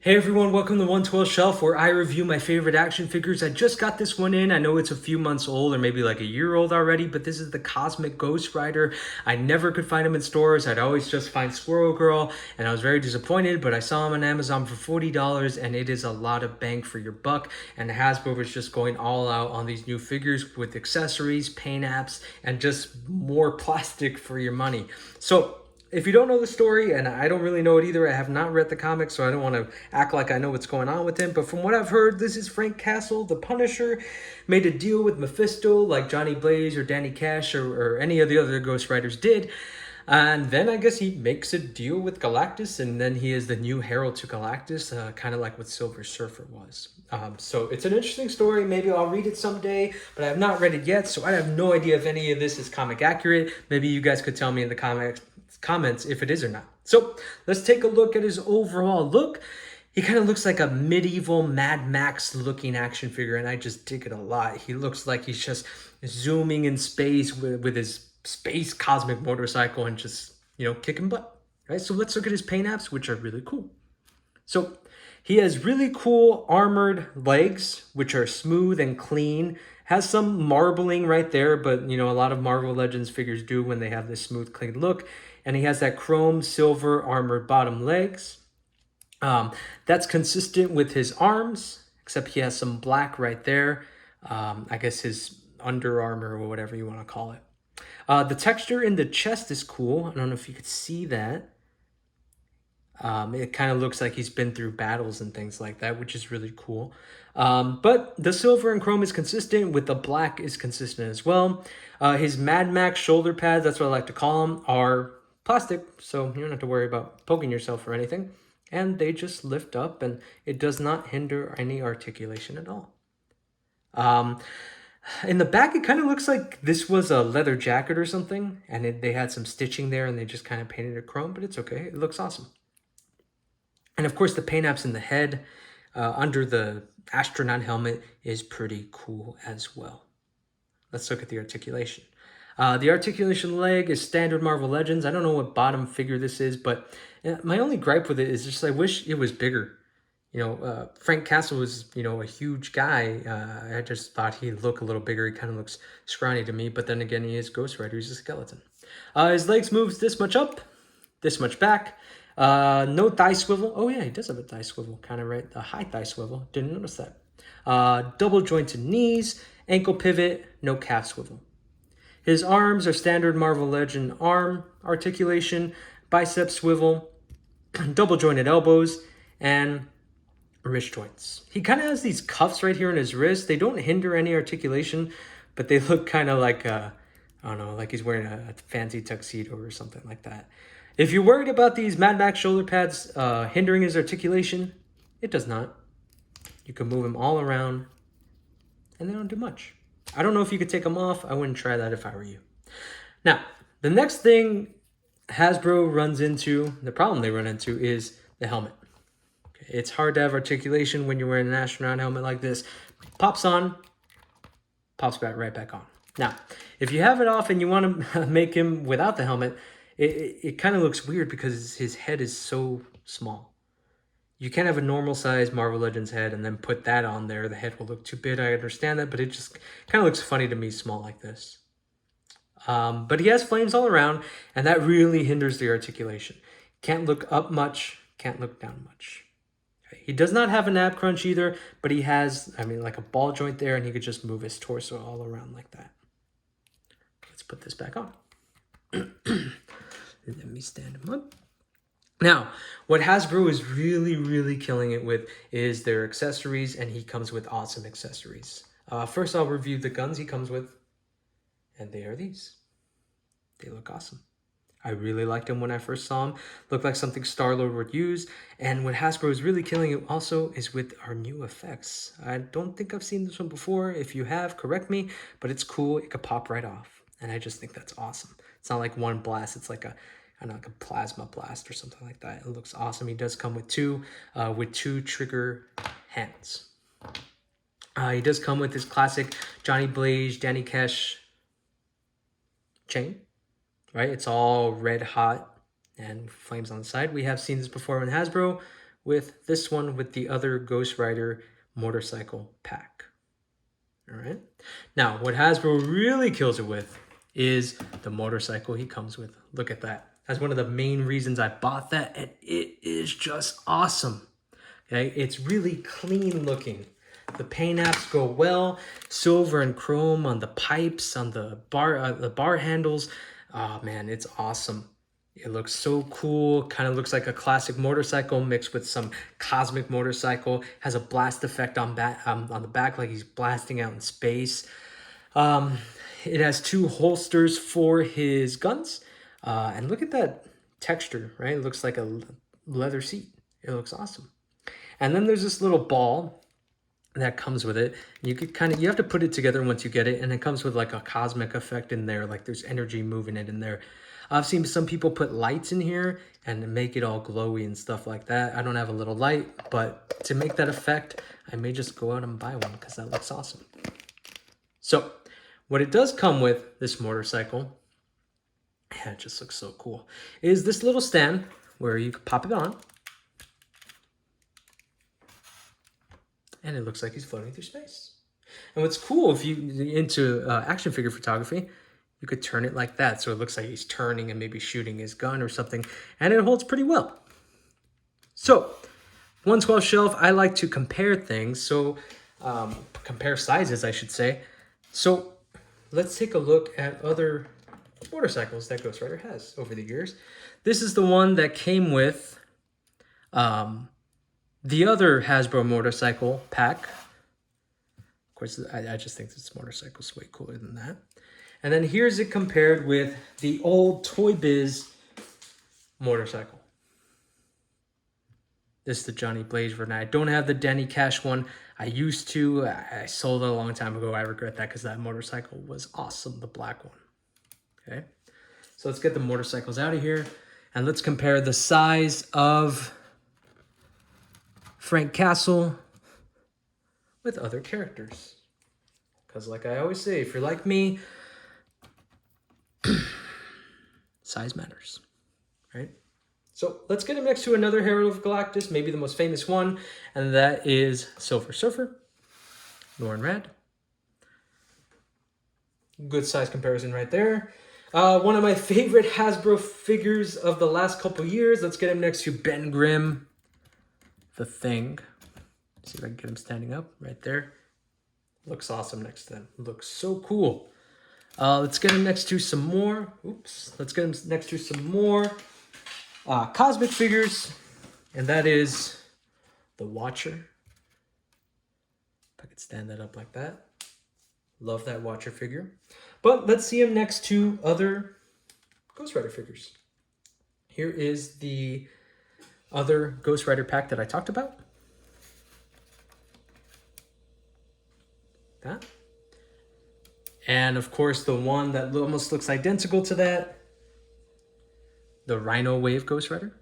Hey everyone, welcome to 112 Shelf, where I review my favorite action figures. I just got this one in. I know it's a few months old or maybe like a year old already, but this is the Cosmic Ghost Rider. I never could find him in stores. I'd always just find Squirrel Girl, and I was very disappointed, but I saw him on Amazon for $40, and it is a lot of bang for your buck. And Hasbro was just going all out on these new figures with accessories, paint apps, and just more plastic for your money. So if you don't know the story, and I don't really know it either, I have not read the comics, so I don't want to act like I know what's going on with him. But from what I've heard, this is Frank Castle, the Punisher, made a deal with Mephisto like Johnny Blaze or Danny Cash or any of the other Ghost Riders did. And then I guess he makes a deal with Galactus, and then he is the new herald to Galactus, kind of like what Silver Surfer was. So it's an interesting story. Maybe I'll read it someday, but I have not read it yet, so I have no idea if any of this is comic accurate. Maybe you guys could tell me in the comments if it is or not. So let's take a look at his overall look. He kind of looks like a medieval Mad Max looking action figure, and I just dig it a lot. He looks like he's just zooming in space with his space cosmic motorcycle and just, kicking butt. Right? So let's look at his paint apps, which are really cool. So he has really cool armored legs, which are smooth and clean. Has some marbling right there, but a lot of Marvel Legends figures do when they have this smooth, clean look. And he has that chrome silver armored bottom legs. That's consistent with his arms, except he has some black right there. I guess his Under Armour or whatever you want to call it. The texture in the chest is cool. I don't know if you could see that. It kind of looks like he's been through battles and things like that, which is really cool. But the silver and chrome is consistent, with the black is consistent as well. His Mad Max shoulder pads, that's what I like to call them, are plastic, so you don't have to worry about poking yourself or anything. And they just lift up, and it does not hinder any articulation at all. In the back, it kind of looks like this was a leather jacket or something, and they had some stitching there, and they just kind of painted it chrome, but it's okay. It looks awesome. And of course, the paint apps in the head under the astronaut helmet is pretty cool as well. Let's look at the articulation. The articulation leg is standard Marvel Legends. I don't know what bottom figure this is, but my only gripe with it is just I wish it was bigger. Frank Castle was, a huge guy. I just thought he'd look a little bigger. He kind of looks scrawny to me, but then again, he is Ghost Rider. He's a skeleton. His legs moves this much up, this much back. No thigh swivel. Oh yeah, he does have a thigh swivel, kind of right. A high thigh swivel. Didn't notice that. Double jointed knees, ankle pivot, no calf swivel. His arms are standard Marvel Legend arm articulation, bicep swivel, double jointed elbows, and wrist joints. He kind of has these cuffs right here in his wrist. They don't hinder any articulation, but they look kind of like I don't know, like he's wearing a fancy tuxedo or something like that. If you're worried about these Mad Max shoulder pads hindering his articulation, it does not. You can move them all around, and they don't do much. I don't know if you could take them off. I wouldn't try that if I were you. Now, the next thing Hasbro runs into, the problem they run into, is the helmet. It's hard to have articulation when you're wearing an astronaut helmet like this. Pops on, pops back right back on. Now, if you have it off and you want to make him without the helmet, it kind of looks weird because his head is so small. You can't have a normal size Marvel Legends head and then put that on there. The head will look too big. I understand that, but it just kind of looks funny to me small like this. But he has flames all around, and that really hinders the articulation. Can't look up much, can't look down much. He does not have an ab crunch either, but he has, like a ball joint there, and he could just move his torso all around like that. Let's put this back on. Let me stand him up. Now, what Hasbro is really, really killing it with is their accessories, and he comes with awesome accessories. First, I'll review the guns he comes with, and they are these. They look awesome. I really liked him when I first saw him. Looked like something Star-Lord would use. And what Hasbro is really killing it also is with our new effects. I don't think I've seen this one before. If you have, correct me. But it's cool. It could pop right off. And I just think that's awesome. It's not like one blast. It's like like a plasma blast or something like that. It looks awesome. He does come with two trigger hands. He does come with his classic Johnny Blaze, Danny Cash chain. Right? It's all red hot and flames on the side. We have seen this before in Hasbro with this one with the other Ghost Rider motorcycle pack. All right. Now, what Hasbro really kills it with is the motorcycle he comes with. Look at that. That's one of the main reasons I bought that, and it is just awesome. Okay, it's really clean looking. The paint apps go well, silver and chrome on the pipes, on the bar handles. Oh man, it's awesome. It looks so cool. Kind of looks like a classic motorcycle mixed with some cosmic motorcycle. Has a blast effect on the back, like he's blasting out in space. It has 2 holsters for his guns. And look at that texture, right? It looks like a leather seat. It looks awesome. And then there's this little ball that comes with it. You could you have to put it together once you get it, and it comes with like a cosmic effect in there, like there's energy moving it in there. I've seen some people put lights in here and make it all glowy and stuff like that. I don't have a little light, but to make that effect, I may just go out and buy one because that looks awesome. So what it does come with, this motorcycle, yeah, it just looks so cool, is this little stand where you can pop it on. And it looks like he's floating through space. And what's cool, if you're into action figure photography, you could turn it like that. So it looks like he's turning and maybe shooting his gun or something. And it holds pretty well. So, 112 shelf, I like to compare things. So, compare sizes, I should say. So, let's take a look at other motorcycles that Ghost Rider has over the years. This is the one that came with the other Hasbro motorcycle pack. Of course, I just think this motorcycle is way cooler than that. And then here's it compared with the old Toy Biz motorcycle. This is the Johnny Blaze version. I don't have the Danny Cash one. I used to. I sold it a long time ago. I regret that because that motorcycle was awesome, the black one. Okay, so let's get the motorcycles out of here. And let's compare the size of Frank Castle with other characters. Because like I always say, if you're like me, size matters, right? So let's get him next to another Herald of Galactus, maybe the most famous one, and that is Silver Surfer, Norrin Radd. Good size comparison right there. One of my favorite Hasbro figures of the last couple years. Let's get him next to Ben Grimm, the Thing. See if I can get him standing up right there. Looks awesome next to them. Looks so cool. Let's get him next to some more. Let's get him next to some more cosmic figures, and that is the Watcher. If I could stand that up like that. Love that Watcher figure. But let's see him next to other Ghost Rider figures. Here is the other Ghost Rider pack that I talked about. That. And of course, the one that almost looks identical to that, the Rhino Wave Ghost Rider.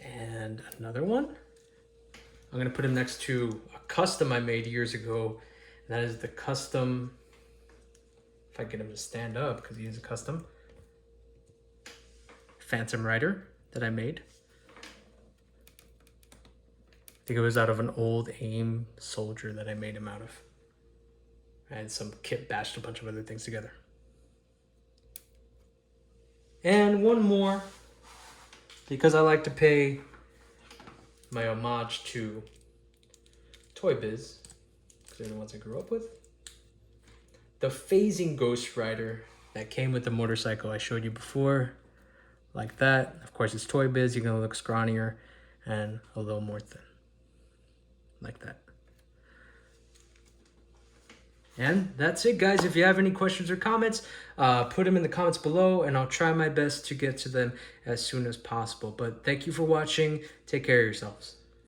And another one. I'm going to put him next to a custom I made years ago. And that is the custom, if I get him to stand up, because he is a custom, Phantom Rider that I made. I think it was out of an old AIM soldier that I made him out of. And some kit bashed a bunch of other things together. And one more, because I like to pay my homage to Toy Biz, because they're the ones I grew up with. The Phasing Ghost Rider that came with the motorcycle I showed you before, like that. Of course, it's Toy Biz. You're going to look scrawnier and a little more thin, like that. And that's it, guys. If you have any questions or comments, put them in the comments below, and I'll try my best to get to them as soon as possible. But thank you for watching. Take care of yourselves.